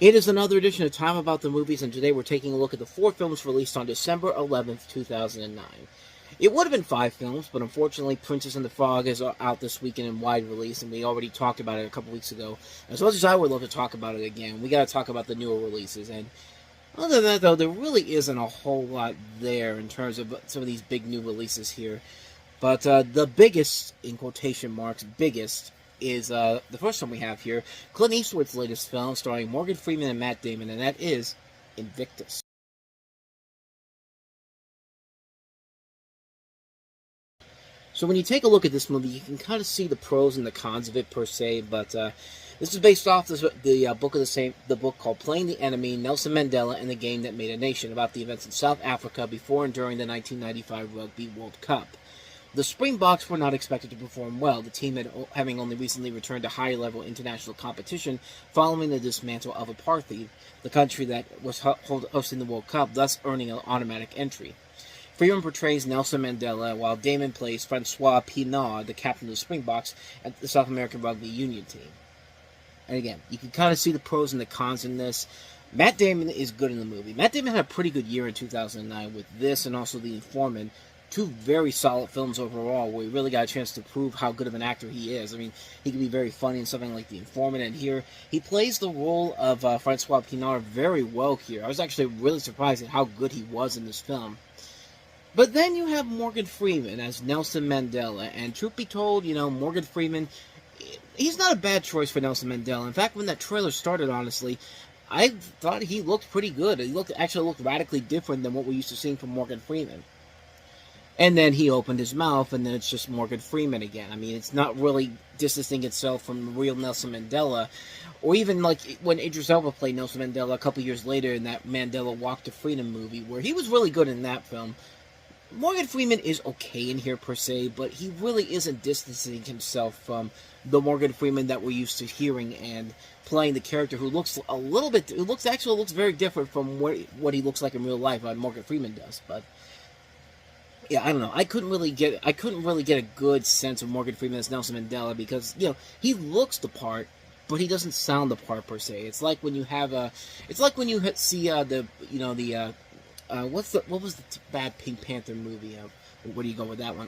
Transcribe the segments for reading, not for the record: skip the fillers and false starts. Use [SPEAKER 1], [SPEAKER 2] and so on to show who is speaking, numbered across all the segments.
[SPEAKER 1] It is another edition of Time About the Movies, and today we're taking a look at the 4 films released on December 11th, 2009. It would have been 5 films, but unfortunately Princess and the Frog is out this weekend in wide release, and we already talked about it a couple weeks ago. As much as I would love to talk about it again, we gotta talk about the newer releases, and other than that, though, there really isn't a whole lot there in terms of some of these big new releases here. But the biggest, in quotation marks, biggest, is the first one we have here, Clint Eastwood's latest film starring Morgan Freeman and Matt Damon, and that is Invictus. So when you take a look at this movie, you can kind of see the pros and the cons of it per se, but this is based off the book of the book called Playing the Enemy, Nelson Mandela and the Game That Made a Nation, about the events in South Africa before and during the 1995 Rugby World Cup. The Springboks were not expected to perform well, the team having only recently returned to higher-level international competition following the dismantle of apartheid, the country that was hosting the World Cup, thus earning an automatic entry. Freeman portrays Nelson Mandela, while Damon plays Francois Pienaar, the captain of the Springboks at the South American Rugby Union team. And again, you can kind of see the pros and the cons in this. Matt Damon is good in the movie. Matt Damon had a pretty good year in 2009 with this and also The Informant. 2 very solid films overall, where he really got a chance to prove how good of an actor he is. I mean, he can be very funny in something like The Informant, and here he plays the role of Francois Pienaar very well here. I was actually really surprised at how good he was in this film. But then you have Morgan Freeman as Nelson Mandela, and truth be told, Morgan Freeman, he's not a bad choice for Nelson Mandela. In fact, when that trailer started, honestly, I thought he looked pretty good. He actually looked radically different than what we're used to seeing from Morgan Freeman. And then he opened his mouth, and then it's just Morgan Freeman again. I mean, it's not really distancing itself from the real Nelson Mandela. Or even like when Idris Elba played Nelson Mandela a couple years later in that Mandela Walk to Freedom movie, where he was really good in that film. Morgan Freeman is okay in here per se, but he really isn't distancing himself from the Morgan Freeman that we're used to hearing and playing the character who looks actually looks very different from what he looks like in real life, like Morgan Freeman does. But yeah, I don't know. I couldn't really get a good sense of Morgan Freeman as Nelson Mandela because he looks the part, but he doesn't sound the part per se. It's like when you see what was the bad Pink Panther movie? Where do you go with that one?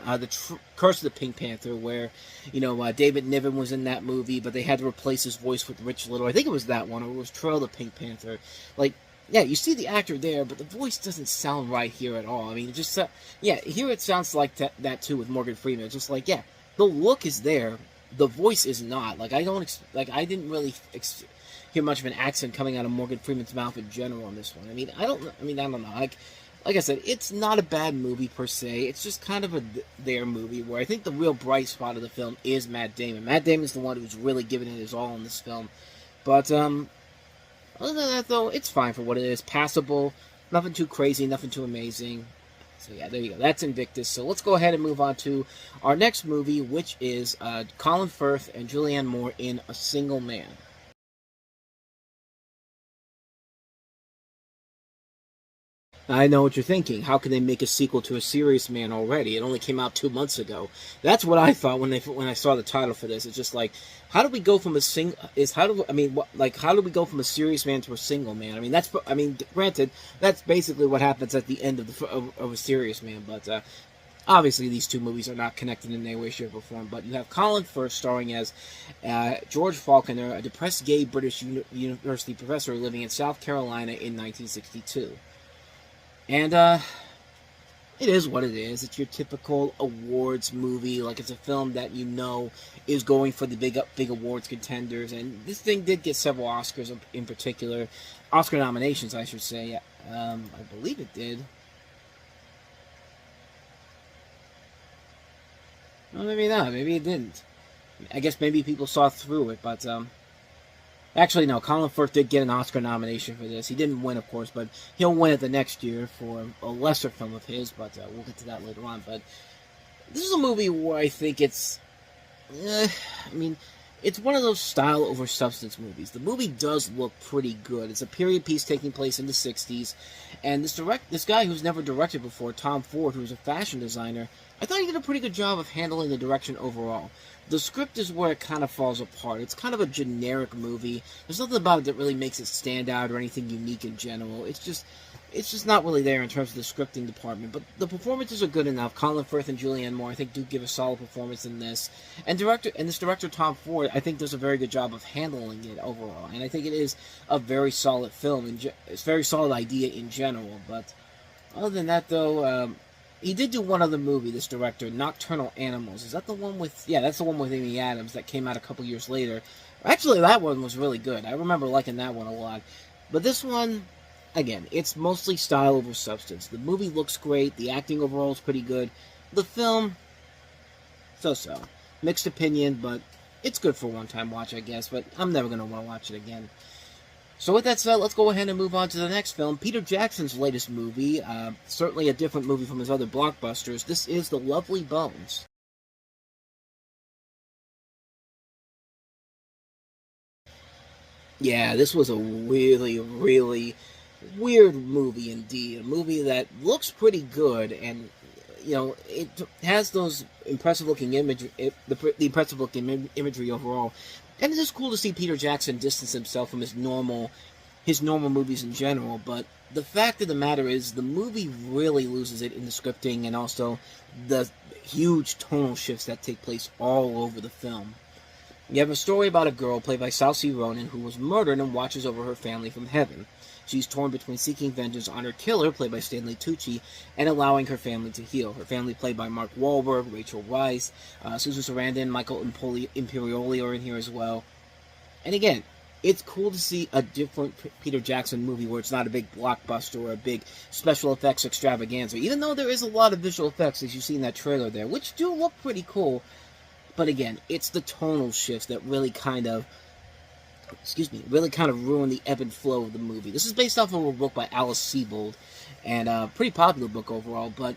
[SPEAKER 1] Curse of the Pink Panther, where David Niven was in that movie, but they had to replace his voice with Rich Little. I think it was that one, or it was Trail the Pink Panther. Like, yeah, you see the actor there, but the voice doesn't sound right here at all. I mean, here it sounds like that too with Morgan Freeman. It's just like, yeah, the look is there, the voice is not. Like, I didn't really hear much of an accent coming out of Morgan Freeman's mouth in general in this one. I don't know. Like I said, it's not a bad movie per se. It's just kind of their movie where I think the real bright spot of the film is Matt Damon. Matt Damon's the one who's really giving it his all in this film. But other than that, though, it's fine for what it is. Passable. Nothing too crazy. Nothing too amazing. So yeah, there you go. That's Invictus. So let's go ahead and move on to our next movie, which is Colin Firth and Julianne Moore in A Single Man. I know what you're thinking. How can they make a sequel to A Serious Man already? It only came out 2 months ago. That's what I thought when I saw the title for this. It's just like, how do we go from how do we go from A Serious Man to A Single Man? Granted, that's basically what happens at the end of A Serious Man, but obviously these 2 movies are not connected in any way, shape, or form. But you have Colin Firth starring as George Faulkner, a depressed gay British university professor living in South Carolina in 1962. And, it is what it is. It's your typical awards movie. Like, it's a film that is going for the big awards contenders. And this thing did get several Oscars in particular. Oscar nominations, I should say. I believe it did. Well, maybe not. Maybe it didn't. I guess maybe people saw through it, but, actually, no, Colin Firth did get an Oscar nomination for this. He didn't win, of course, but he'll win it the next year for a lesser film of his, but we'll get to that later on. But this is a movie where I think it's... it's one of those style over substance movies. The movie does look pretty good. It's a period piece taking place in the 60s, and this guy who's never directed before, Tom Ford, who's a fashion designer, I thought he did a pretty good job of handling the direction overall. The script is where it kind of falls apart. It's kind of a generic movie. There's nothing about it that really makes it stand out or anything unique in general. It's just not really there in terms of the scripting department. But the performances are good enough. Colin Firth and Julianne Moore, I think, do give a solid performance in this. And this director, Tom Ford, I think does a very good job of handling it overall. And I think it is a very solid film. It's a very solid idea in general. But other than that, though, he did do one other movie, this director, Nocturnal Animals. Is that the one with... Yeah, that's the one with Amy Adams that came out a couple years later. Actually, that one was really good. I remember liking that one a lot. But this one, again, it's mostly style over substance. The movie looks great. The acting overall is pretty good. The film, so-so. Mixed opinion, but it's good for a one-time watch, I guess. But I'm never going to want to watch it again. So with that said, let's go ahead and move on to the next film. Peter Jackson's latest movie, certainly a different movie from his other blockbusters. This is The Lovely Bones. Yeah, this was a really, really weird movie indeed. A movie that looks pretty good, and it has those impressive-looking the impressive-looking imagery overall. And it is cool to see Peter Jackson distance himself from his normal movies in general, but the fact of the matter is the movie really loses it in the scripting and also the huge tonal shifts that take place all over the film. You have a story about a girl played by Saoirse Ronan who was murdered and watches over her family from heaven. She's torn between seeking vengeance on her killer, played by Stanley Tucci, and allowing her family to heal. Her family, played by Mark Wahlberg, Rachel Weisz, Susan Sarandon, Michael Imperioli are in here as well. And again, it's cool to see a different Peter Jackson movie where it's not a big blockbuster or a big special effects extravaganza, even though there is a lot of visual effects, as you see in that trailer there, which do look pretty cool. But again, it's the tonal shifts that really kind of ruin the ebb and flow of the movie. This is based off of a book by Alice Sebold, and a pretty popular book overall, but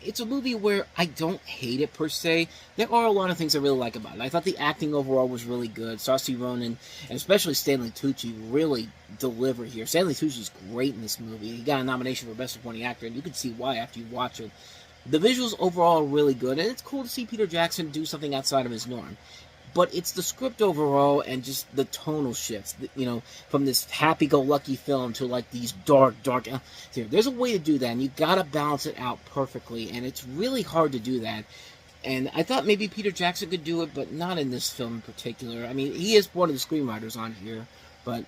[SPEAKER 1] it's a movie where I don't hate it per se. There are a lot of things I really like about it. I thought the acting overall was really good. Saoirse Ronan, and especially Stanley Tucci, really deliver here. Stanley Tucci's great in this movie. He got a nomination for Best Supporting Actor, and you can see why after you watch it. The visuals overall are really good, and it's cool to see Peter Jackson do something outside of his norm. But it's the script overall and just the tonal shifts, from this happy-go-lucky film to, like, these dark... There's a way to do that, and you gotta balance it out perfectly, and it's really hard to do that. And I thought maybe Peter Jackson could do it, but not in this film in particular. I mean, he is one of the screenwriters on here, but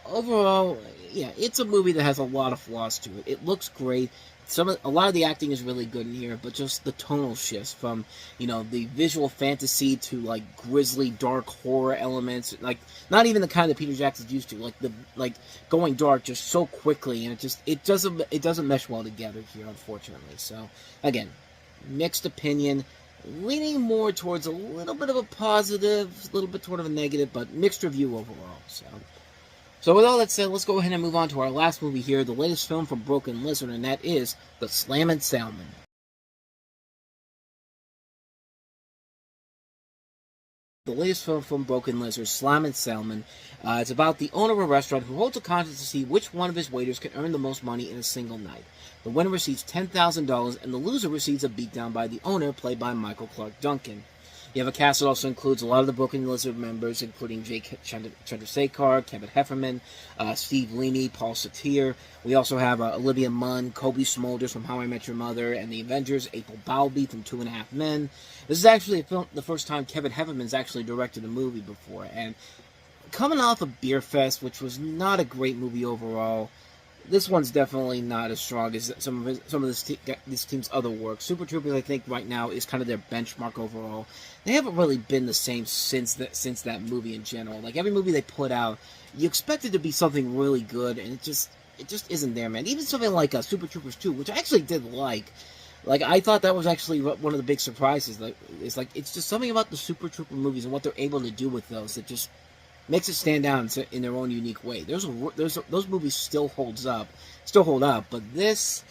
[SPEAKER 1] overall, yeah, it's a movie that has a lot of flaws to it. It looks great. A lot of the acting is really good in here, but just the tonal shifts from, the visual fantasy to, like, grisly, dark horror elements, like, not even the kind that Peter Jackson's used to, like going dark just so quickly, and it doesn't mesh well together here, unfortunately. So, again, mixed opinion, leaning more towards a little bit of a positive, a little bit toward of a negative, but mixed review overall, So with all that said, let's go ahead and move on to our last movie here, the latest film from Broken Lizard, and that is The Slammin' Salmon. The latest film from Broken Lizard, Slammin' Salmon. It's about the owner of a restaurant who holds a contest to see which one of his waiters can earn the most money in a single night. The winner receives $10,000, and the loser receives a beatdown by the owner, played by Michael Clark Duncan. You have a cast that also includes a lot of the Broken Lizard members, including Jake Chandrasekhar, Kevin Heffernan, Steve Leamy, Paul Satir. We also have Olivia Munn, Kobe Smulders from How I Met Your Mother, and the Avengers, April Bowlby from Two and a Half Men. This is actually the first time Kevin Hefferman's actually directed a movie before, and coming off of Beer Fest, which was not a great movie overall, this one's definitely not as strong as some of this team's other work. Super Troopers, I think, right now is kind of their benchmark overall. They haven't really been the same since that movie in general. Like, every movie they put out, you expect it to be something really good, and it just isn't there, man. Even something like Super Troopers 2, which I actually did like. Like, I thought that was actually one of the big surprises. It's just something about the Super Trooper movies and what they're able to do with those that just makes it stand out in their own unique way. Those movies still hold up, but this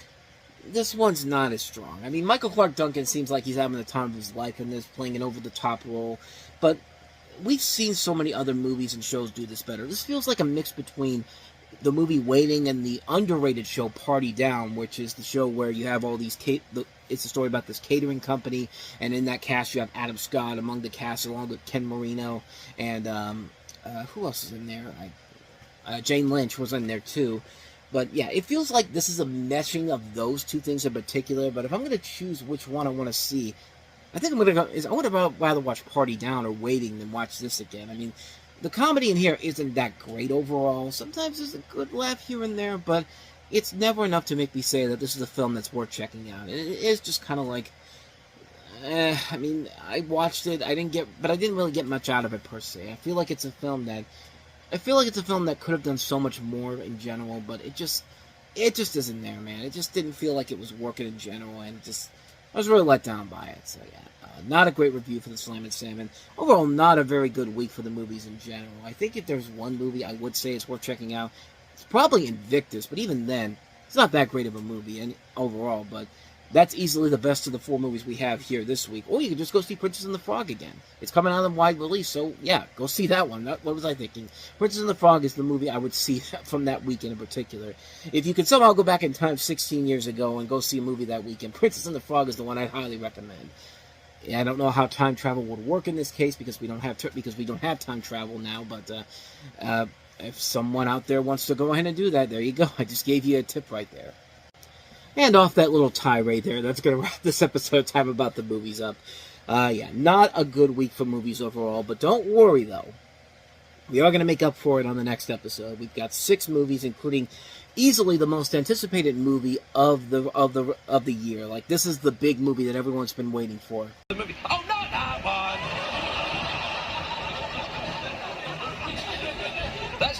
[SPEAKER 1] one's not as strong. I mean, Michael Clark Duncan seems like he's having the time of his life in this, playing an over-the-top role, but we've seen so many other movies and shows do this better. This feels like a mix between the movie Waiting and the underrated show Party Down, which is the show where you have all these it's a story about this catering company, and in that cast you have Adam Scott among the cast, along with Ken Marino, and who else is in there? Jane Lynch was in there too. But yeah, it feels like this is a meshing of those two things in particular. But if I'm going to choose which one I want to see, I think I'm going to go. I would rather watch Party Down or Waiting than watch this again. I mean, the comedy in here isn't that great overall. Sometimes there's a good laugh here and there, but it's never enough to make me say that this is a film that's worth checking out. It is just kind of like, I mean, I watched it. I didn't really get much out of it per se. I feel like it's a film that could have done so much more in general, but it just isn't there, man. It just didn't feel like it was working in general, and I was really let down by it. So yeah, not a great review for the Slam and Salmon. Overall, not a very good week for the movies in general. I think if there's one movie I would say it's worth checking out, it's probably Invictus, but even then, it's not that great of a movie overall, but that's easily the best of the 4 movies we have here this week. Or you can just go see Princess and the Frog again. It's coming out in wide release, so yeah, go see that one. What was I thinking? Princess and the Frog is the movie I would see from that weekend in particular. If you could somehow go back in time 16 years ago and go see a movie that weekend, Princess and the Frog is the one I highly recommend. Yeah, I don't know how time travel would work in this case because we don't have time travel now, but if someone out there wants to go ahead and do that, there you go. I just gave you a tip right there. And off that little tirade there, that's going to wrap this episode of Time About the Movies up. Yeah, not a good week for movies overall, but don't worry, though. We are going to make up for it on the next episode. We've got 6 movies, including easily the most anticipated movie of the year. Like, this is the big movie that everyone's been waiting for.
[SPEAKER 2] The movie. Oh, not that one!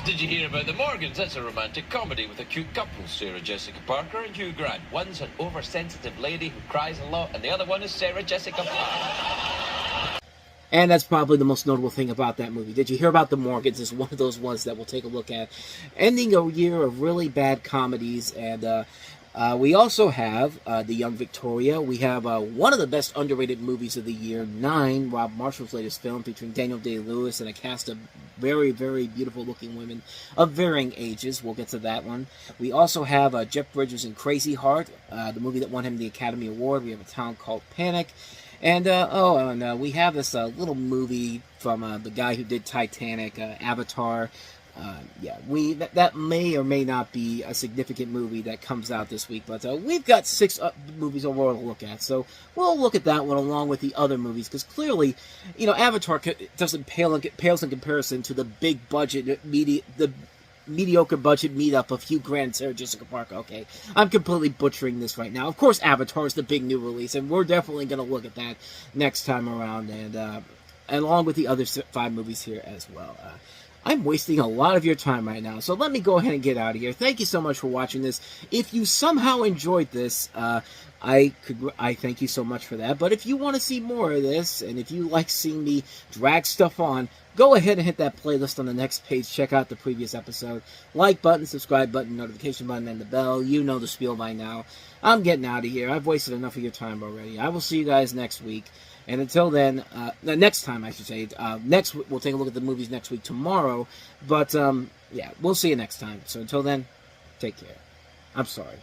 [SPEAKER 2] Did you hear about the Morgans? That's a romantic comedy with a cute couple, Sarah Jessica Parker and Hugh Grant. One's an oversensitive lady who cries a lot, and the other one is Sarah Jessica Parker.
[SPEAKER 1] And that's probably the most notable thing about that movie. Did you hear about the Morgans? It's one of those ones that we'll take a look at. Ending a year of really bad comedies, and we also have The Young Victoria. We have one of the best underrated movies of the year, 9, Rob Marshall's latest film, featuring Daniel Day-Lewis and a cast of very, very beautiful-looking women of varying ages. We'll get to that one. We also have Jeff Bridges in Crazy Heart, the movie that won him the Academy Award. We have A Town Called Panic. And, we have this little movie from the guy who did Titanic, Avatar. That may or may not be a significant movie that comes out this week, but we've got 6 movies overall to look at, so we'll look at that one along with the other movies, because clearly, Avatar doesn't pales in comparison to the big budget, the mediocre budget meetup of Hugh Grant and Sarah Jessica Parker. Okay, I'm completely butchering this right now. Of course, Avatar is the big new release, and we're definitely going to look at that next time around, and along with the other 5 movies here as well. I'm wasting a lot of your time right now, so let me go ahead and get out of here. Thank you so much for watching this. If you somehow enjoyed this, I thank you so much for that. But if you want to see more of this, and if you like seeing me drag stuff on, go ahead and hit that playlist on the next page. Check out the previous episode. Like button, subscribe button, notification button, and the bell. You know the spiel by now. I'm getting out of here. I've wasted enough of your time already. I will see you guys next week. And until then, next time, I should say, we'll take a look at the movies next week tomorrow. But, yeah, we'll see you next time. So until then, take care. I'm sorry.